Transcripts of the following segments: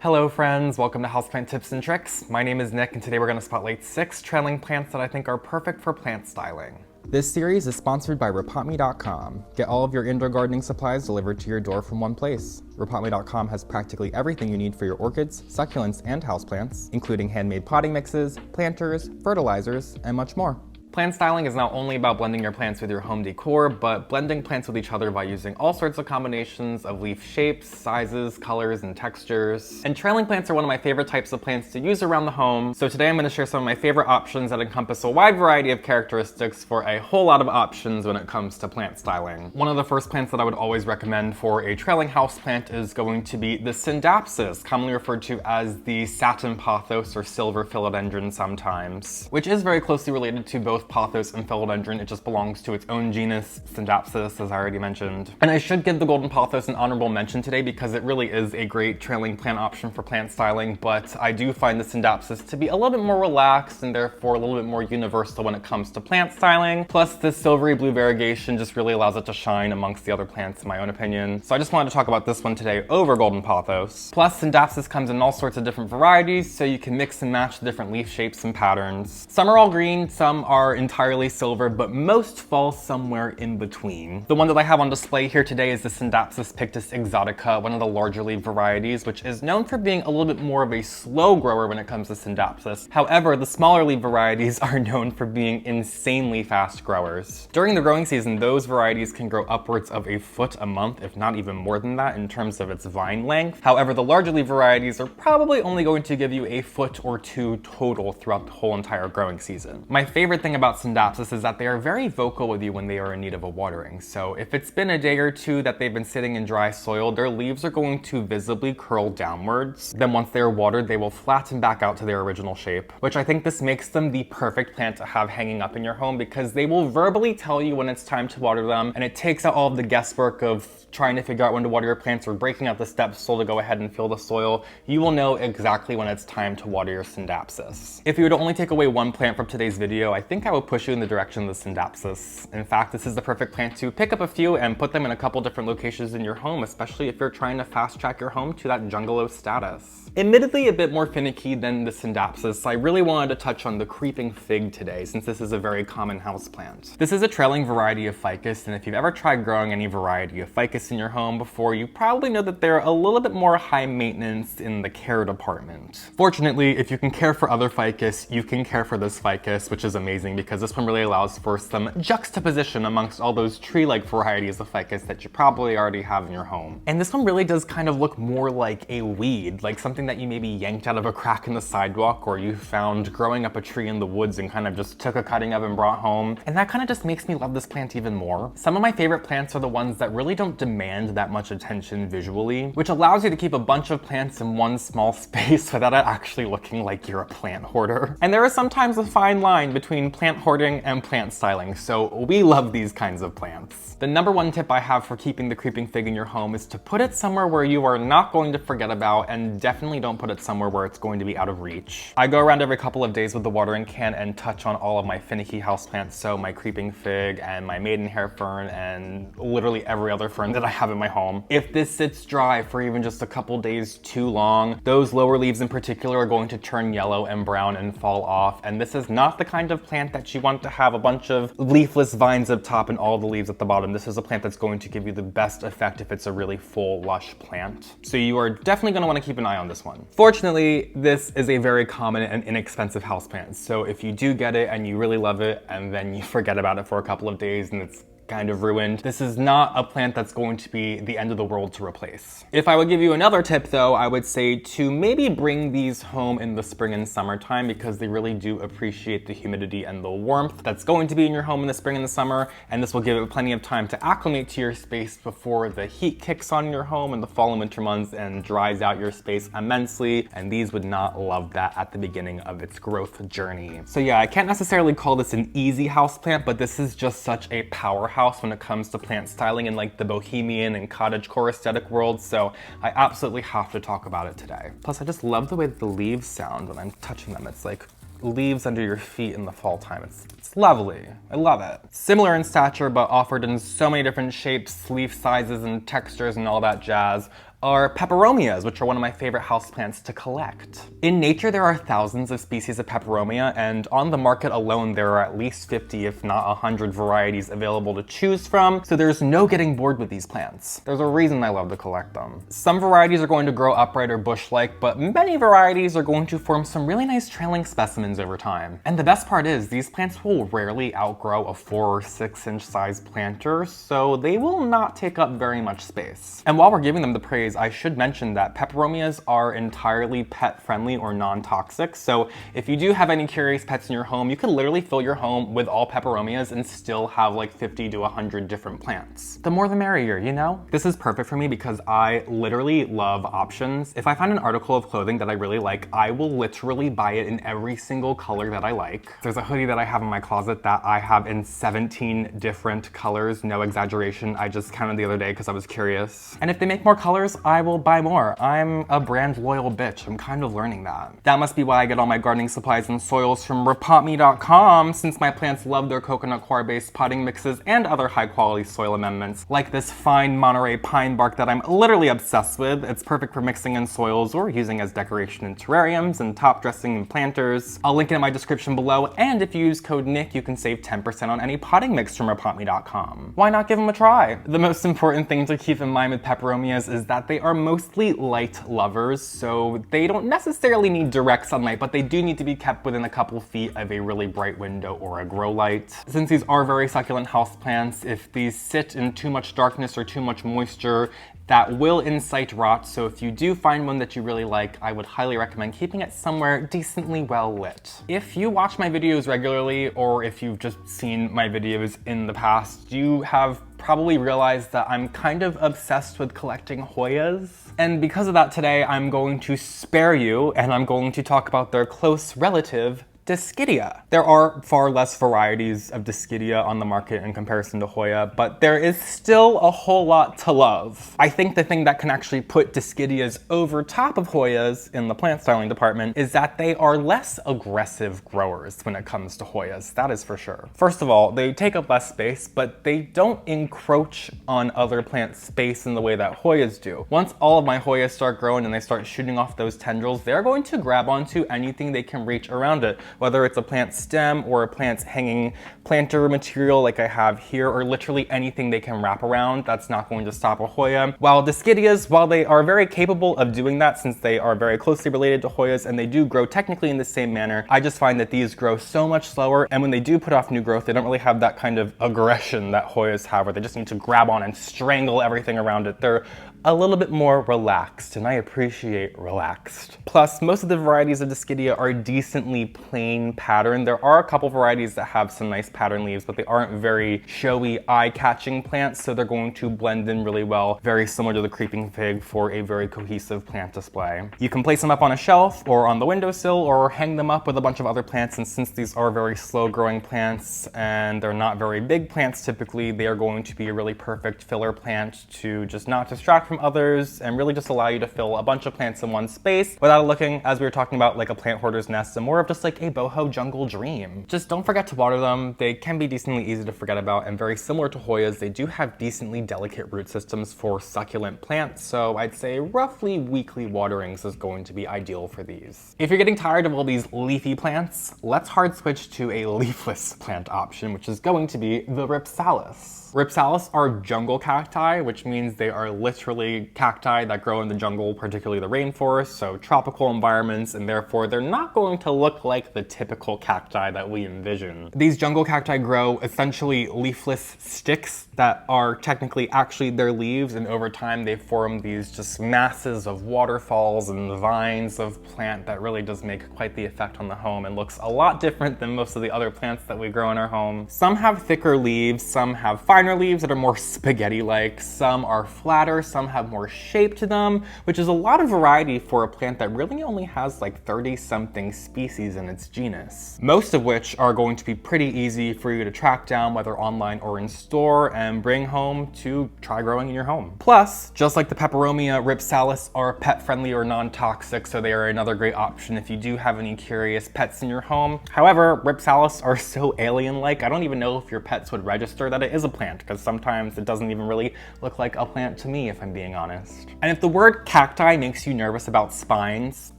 Hello friends, welcome to Houseplant Tips and Tricks. My name is Nick and today we're going to spotlight 6 trailing plants that I think are perfect for plant styling. This series is sponsored by repotme.com. Get all of your indoor gardening supplies delivered to your door from one place. Repotme.com has practically everything you need for your orchids, succulents, and houseplants, including handmade potting mixes, planters, fertilizers, and much more. Plant styling is not only about blending your plants with your home decor, but blending plants with each other by using all sorts of combinations of leaf shapes, sizes, colors, and textures. And trailing plants are one of my favorite types of plants to use around the home, so today I'm going to share some of my favorite options that encompass a wide variety of characteristics for a whole lot of options when it comes to plant styling. One of the first plants that I would always recommend for a trailing houseplant is going to be the Scindapsus, commonly referred to as the satin pothos or silver philodendron sometimes, which is very closely related to both pothos and philodendron. It just belongs to its own genus, Scindapsus, as I already mentioned. And I should give the golden pothos an honorable mention today because it really is a great trailing plant option for plant styling, but I do find the Scindapsus to be a little bit more relaxed and therefore a little bit more universal when it comes to plant styling. Plus, this silvery blue variegation just really allows it to shine amongst the other plants, in my own opinion. So I just wanted to talk about this one today over golden pothos. Plus, Scindapsus comes in all sorts of different varieties, so you can mix and match the different leaf shapes and patterns. Some are all green, some are entirely silver, but most fall somewhere in between. The one that I have on display here today is the Scindapsus pictus Exotica, one of the larger leaf varieties, which is known for being a little bit more of a slow grower when it comes to Scindapsus. However, the smaller leaf varieties are known for being insanely fast growers. During the growing season, those varieties can grow upwards of a foot a month, if not even more than that in terms of its vine length. However, the larger leaf varieties are probably only going to give you a foot or two total throughout the whole entire growing season. My favorite thing about Scindapsus is that they are very vocal with you when they are in need of a watering. So if it's been a day or two that they've been sitting in dry soil, their leaves are going to visibly curl downwards. Then once they are watered, they will flatten back out to their original shape, which I think this makes them the perfect plant to have hanging up in your home because they will verbally tell you when it's time to water them, and it takes out all of the guesswork of trying to figure out when to water your plants or breaking out the steps so to go ahead and fill the soil. You will know exactly when it's time to water your Scindapsus. If you were to only take away one plant from today's video, I think I would push you in the direction of the Scindapsus. In fact, this is the perfect plant to pick up a few and put them in a couple different locations in your home, especially if you're trying to fast track your home to that jungalow status. Admittedly a bit more finicky than the Scindapsus, I really wanted to touch on the creeping fig today since this is a very common houseplant. This is a trailing variety of ficus, and if you've ever tried growing any variety of ficus in your home before, you probably know that they're a little bit more high maintenance in the care department. Fortunately, if you can care for other ficus, you can care for this ficus, which is amazing because this one really allows for some juxtaposition amongst all those tree-like varieties of ficus that you probably already have in your home. And this one really does kind of look more like a weed, like something that you maybe yanked out of a crack in the sidewalk or you found growing up a tree in the woods and kind of just took a cutting of and brought home. And that kind of just makes me love this plant even more. Some of my favorite plants are the ones that really don't demand that much attention visually, which allows you to keep a bunch of plants in one small space without it actually looking like you're a plant hoarder. And there is sometimes a fine line between plant hoarding and plant styling, so we love these kinds of plants. The number one tip I have for keeping the creeping fig in your home is to put it somewhere where you are not going to forget about, and definitely don't put it somewhere where it's going to be out of reach. I go around every couple of days with the watering can and touch on all of my finicky houseplants, so my creeping fig and my maidenhair fern and literally every other fern that I have in my home. If this sits dry for even just a couple days too long, those lower leaves in particular are going to turn yellow and brown and fall off, and this is not the kind of plant that you want to have a bunch of leafless vines up top and all the leaves at the bottom. This is a plant that's going to give you the best effect if it's a really full, lush plant. So you are definitely going to want to keep an eye on this one. Fortunately, this is a very common and inexpensive houseplant, so if you do get it and you really love it and then you forget about it for a couple of days and it's kind of ruined, this is not a plant that's going to be the end of the world to replace. If I would give you another tip though, I would say to maybe bring these home in the spring and summertime because they really do appreciate the humidity and the warmth that's going to be in your home in the spring and the summer, and this will give it plenty of time to acclimate to your space before the heat kicks on your home in the fall and winter months and dries out your space immensely, and these would not love that at the beginning of its growth journey. So yeah, I can't necessarily call this an easy houseplant, but this is just such a powerhouse when it comes to plant styling in like the bohemian and cottagecore aesthetic world, so I absolutely have to talk about it today. Plus, I just love the way the leaves sound when I'm touching them. It's like leaves under your feet in the fall time. It's lovely. I love it. Similar in stature, but offered in so many different shapes, leaf sizes, and textures and all that jazz, are Peperomias, which are one of my favorite houseplants to collect. In nature, there are thousands of species of Peperomia, and on the market alone, there are at least 50, if not 100 varieties available to choose from, so there's no getting bored with these plants. There's a reason I love to collect them. Some varieties are going to grow upright or bush-like, but many varieties are going to form some really nice trailing specimens over time. And the best part is, these plants will rarely outgrow a 4 or 6 inch size planter, so they will not take up very much space. And while we're giving them the praise, I should mention that Peperomias are entirely pet-friendly or non-toxic, so if you do have any curious pets in your home, you can literally fill your home with all Peperomias and still have like 50 to 100 different plants. The more the merrier, you know? This is perfect for me because I literally love options. If I find an article of clothing that I really like, I will literally buy it in every single color that I like. There's a hoodie that I have in my closet that I have in 17 different colors, no exaggeration. I just counted the other day because I was curious. And if they make more colors, I will buy more. I'm a brand loyal bitch. I'm kind of learning that. That must be why I get all my gardening supplies and soils from repotme.com, since my plants love their coconut coir-based potting mixes and other high-quality soil amendments, like this fine Monterey pine bark that I'm literally obsessed with. It's perfect for mixing in soils or using as decoration in terrariums and top dressing in planters. I'll link it in my description below, and if you use code NICK, you can save 10% on any potting mix from repotme.com. Why not give them a try? The most important thing to keep in mind with Peperomias is that they are mostly light lovers, so they don't necessarily need direct sunlight, but they do need to be kept within a couple feet of a really bright window or a grow light. Since these are very succulent houseplants, if these sit in too much darkness or too much moisture, that will incite rot, so if you do find one that you really like, I would highly recommend keeping it somewhere decently well lit. If you watch my videos regularly, or if you've just seen my videos in the past, you have probably realized that I'm kind of obsessed with collecting Hoyas. And because of that, today I'm going to spare you, and I'm going to talk about their close relative, Dischidia. There are far less varieties of Dischidia on the market in comparison to Hoya, but there is still a whole lot to love. I think the thing that can actually put Dischidias over top of Hoyas in the plant styling department is that they are less aggressive growers when it comes to Hoyas, that is for sure. First of all, they take up less space, but they don't encroach on other plant space in the way that Hoyas do. Once all of my Hoyas start growing and they start shooting off those tendrils, they're going to grab onto anything they can reach around it, whether it's a plant stem or a plant's hanging planter material like I have here, or literally anything they can wrap around. That's not going to stop a Hoya. While Dischidias, while they are very capable of doing that since they are very closely related to Hoyas and they do grow technically in the same manner, I just find that these grow so much slower, and when they do put off new growth, they don't really have that kind of aggression that Hoyas have, where they just need to grab on and strangle everything around it. They're a little bit more relaxed, and I appreciate relaxed. Plus, most of the varieties of Dischidia are decently plain patterned. There are a couple varieties that have some nice pattern leaves, but they aren't very showy, eye-catching plants, so they're going to blend in really well, very similar to the creeping fig for a very cohesive plant display. You can place them up on a shelf or on the windowsill, or hang them up with a bunch of other plants, and since these are very slow-growing plants and they're not very big plants typically, they are going to be a really perfect filler plant to just not distract from others and really just allow you to fill a bunch of plants in one space without looking, as we were talking about, like a plant hoarder's nest, and more of just like a boho jungle dream. Just don't forget to water them. They can be decently easy to forget about, and very similar to Hoyas, they do have decently delicate root systems for succulent plants, so I'd say roughly weekly waterings is going to be ideal for these. If you're getting tired of all these leafy plants, let's hard switch to a leafless plant option, which is going to be the Rhipsalis. Rhipsalis are jungle cacti, which means they are literally cacti that grow in the jungle, particularly the rainforest, so tropical environments, and therefore they're not going to look like the typical cacti that we envision. These jungle cacti grow essentially leafless sticks that are technically actually their leaves, and over time they form these just masses of waterfalls and vines of plant that really does make quite the effect on the home and looks a lot different than most of the other plants that we grow in our home. Some have thicker leaves, some have finer leaves that are more spaghetti-like, some are flatter, some have more shape to them, which is a lot of variety for a plant that really only has like 30-something species in its genus. Most of which are going to be pretty easy for you to track down, whether online or in store, and bring home to try growing in your home. Plus, just like the Peperomia, Rhipsalis are pet-friendly or non-toxic, so they are another great option if you do have any curious pets in your home. However, Rhipsalis are so alien-like, I don't even know if your pets would register that it is a plant. plant, because sometimes it doesn't even really look like a plant to me, if I'm being honest. And if the word cacti makes you nervous about spines,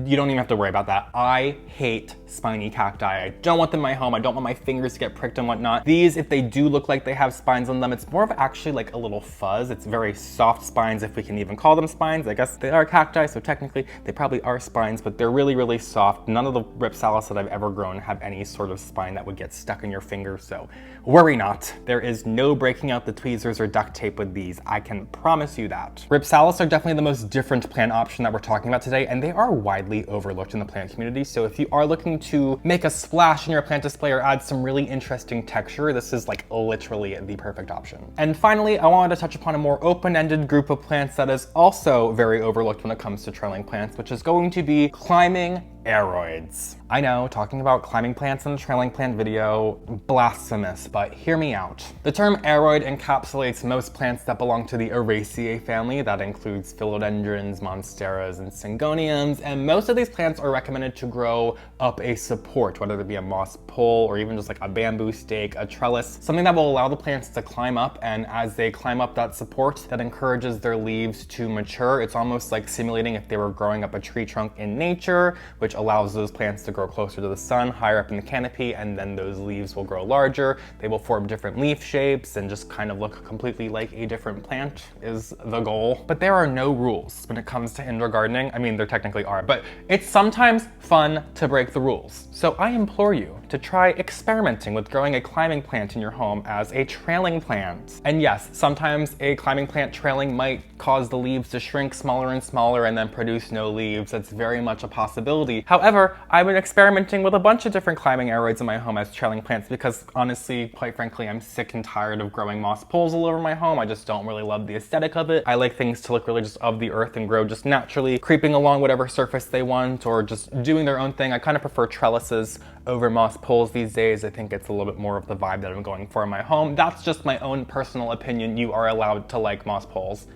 you don't even have to worry about that. I hate spiny cacti. I don't want them in my home. I don't want my fingers to get pricked and whatnot. These, if they do look like they have spines on them, it's more of actually like a little fuzz. It's very soft spines, if we can even call them spines. I guess they are cacti, so technically they probably are spines, but they're really, really soft. None of the Rhipsalis that I've ever grown have any sort of spine that would get stuck in your finger, so worry not. There is no breaking out the tweezers or duct tape with these. I can promise you that. Rhipsalis are definitely the most different plant option that we're talking about today, and they are widely overlooked in the plant community. So if you are looking to make a splash in your plant display or add some really interesting texture, this is like literally the perfect option. And finally, I wanted to touch upon a more open-ended group of plants that is also very overlooked when it comes to trailing plants, which is going to be climbing aroids. I know, talking about climbing plants in a trailing plant video, blasphemous, but hear me out. The term aroid encapsulates most plants that belong to the Araceae family. That includes philodendrons, monsteras, and syngoniums, and most of these plants are recommended to grow up a support, whether it be a moss pole or even just like a bamboo stake, a trellis, something that will allow the plants to climb up, and as they climb up that support, that encourages their leaves to mature. It's almost like simulating if they were growing up a tree trunk in nature, which allows those plants to grow closer to the sun, higher up in the canopy, and then those leaves will grow larger. They will form different leaf shapes and just kind of look completely like a different plant is the goal. But there are no rules when it comes to indoor gardening. I mean, there technically are, but it's sometimes fun to break the rules. So I implore you to try experimenting with growing a climbing plant in your home as a trailing plant. And yes, sometimes a climbing plant trailing might cause the leaves to shrink smaller and smaller and then produce no leaves. That's very much a possibility. However, I've been experimenting with a bunch of different climbing aroids in my home as trailing plants because honestly, quite frankly, I'm sick and tired of growing moss poles all over my home. I just don't really love the aesthetic of it. I like things to look really just of the earth and grow just naturally, creeping along whatever surface they want or just doing their own thing. I kind of prefer trellises over moss poles these days. I think it's a little bit more of the vibe that I'm going for in my home. That's just my own personal opinion. You are allowed to like moss poles.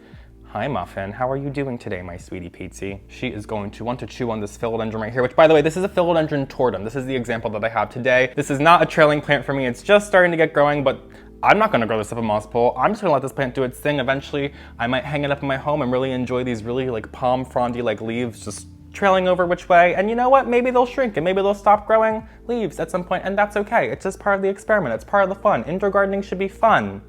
Hi Muffin, how are you doing today, my sweetie Peetsy? She is going to want to chew on this philodendron right here, which by the way, this is a philodendron tortum. This is the example that I have today. This is not a trailing plant for me. It's just starting to get growing, but I'm not gonna grow this up a moss pole. I'm just gonna let this plant do its thing. Eventually, I might hang it up in my home and really enjoy these really like palm frondy like leaves just trailing over which way. And you know what? Maybe they'll shrink and maybe they'll stop growing leaves at some point, and that's okay. It's just part of the experiment. It's part of the fun. Indoor gardening should be fun.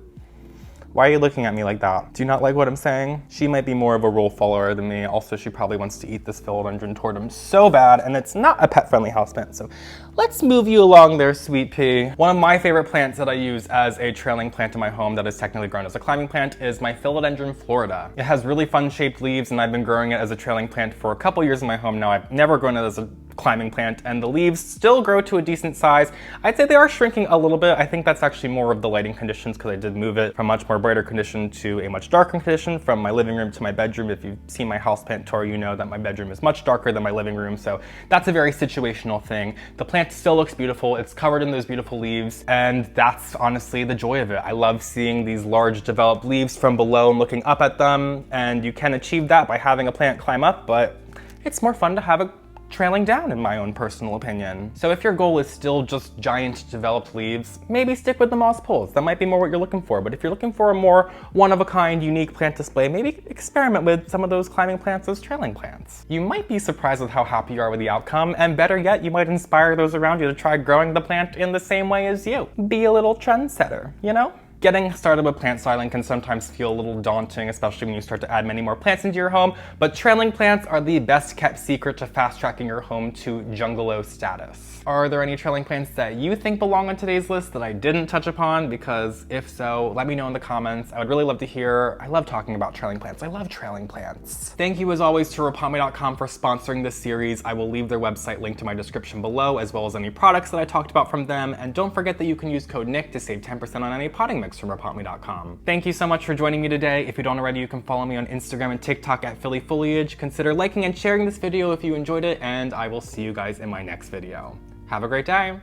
Why are you looking at me like that? Do you not like what I'm saying? She might be more of a rule follower than me. Also, she probably wants to eat this philodendron tortum so bad, and it's not a pet-friendly houseplant, so let's move you along there, sweet pea. One of my favorite plants that I use as a trailing plant in my home that is technically grown as a climbing plant is my Philodendron florida. It has really fun shaped leaves, and I've been growing it as a trailing plant for a couple years in my home now. I've never grown it as a climbing plant, and the leaves still grow to a decent size. I'd say they are shrinking a little bit. I think that's actually more of the lighting conditions because I did move it from much more brighter condition to a much darker condition from my living room to my bedroom. If you've seen my houseplant tour, you know that my bedroom is much darker than my living room, so that's a very situational thing. The plant still looks beautiful. It's covered in those beautiful leaves, and that's honestly the joy of it. I love seeing these large developed leaves from below and looking up at them, and you can achieve that by having a plant climb up, but it's more fun to have it trailing down, in my own personal opinion. So if your goal is still just giant developed leaves, maybe stick with the moss poles. That might be more what you're looking for. But if you're looking for a more one-of-a-kind, unique plant display, maybe experiment with some of those climbing plants as trailing plants. You might be surprised with how happy you are with the outcome, and better yet, you might inspire those around you to try growing the plant in the same way as you. Be a little trendsetter, you know? Getting started with plant styling can sometimes feel a little daunting, especially when you start to add many more plants into your home, but trailing plants are the best kept secret to fast tracking your home to jungalow status. Are there any trailing plants that you think belong on today's list that I didn't touch upon? Because if so, let me know in the comments. I would really love to hear. I love talking about trailing plants. I love trailing plants. Thank you as always to repotme.com for sponsoring this series. I will leave their website linked in my description below, as well as any products that I talked about from them. And don't forget that you can use code NICK to save 10% on any potting mix from repotme.com. Thank you so much for joining me today. If you don't already, you can follow me on Instagram and TikTok at phillyfoliage. Consider liking and sharing this video if you enjoyed it, and I will see you guys in my next video. Have a great day.